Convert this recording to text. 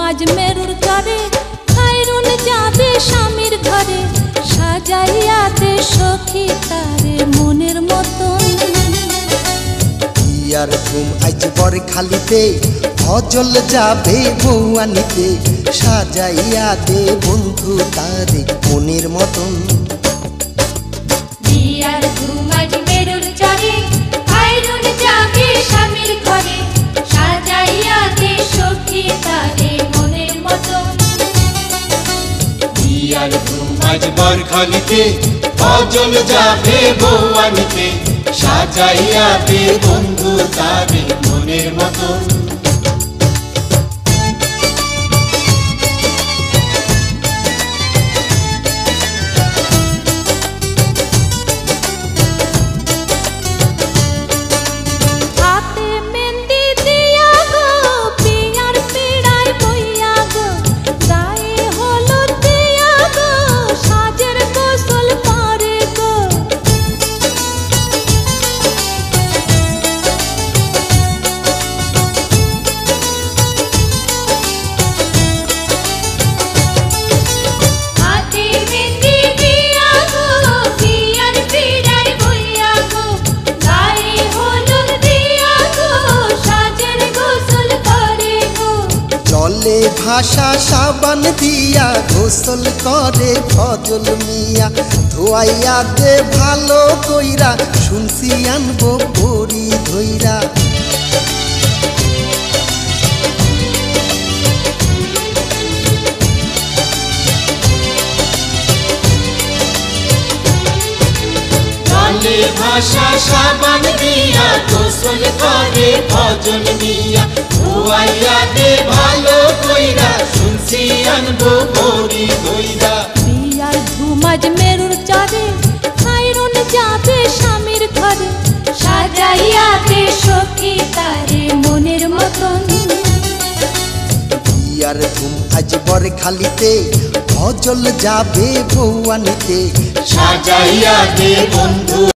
আজ মেরুর তরে খায়রুন যাবে স্বামীর ঘরে সাজাইয়া দে সখী তারে মনের মতন। বিয়ার ধুম আজ বর খালিতে ভজল যাবে বউ আনিতে সাজাইয়া দে বন্ধু তারে মনের মতন। বিয়ার ধুম আজ মেরুর তরে খায়রুন যাবে স্বামীর ঘরে সাজাইয়া দে সখী তারে মনের মতন। বিয়ার ধুম আজ বর খালিতে ভজল যাবে বউ আনিতে সাজাইয়া দে বন্ধু তারে মনের মতন। ভাষা সাবান দিয়া গোসল করে ফজল মিয়া ধোয়াইয়া দে ভালো কইরা শুনছি আনবো বড়ি ধইরা। ভাষা সাবান দিয়া গোসল করে ফজল মিয়া ধোয়াইয়া দে ভালো কইরা শুনছি আনবো বড়ি ধইরা। বিয়ার ধুম আজ মেরুর চরে খায়রুন যাবে স্বামীর ঘরে সাজাইয়া দে সখী তারে মনের মতন। বিয়ার ধুম আজ বর খালিতে ভজল যাবে বউ আনিতে সাজাইয়া দে বন্ধু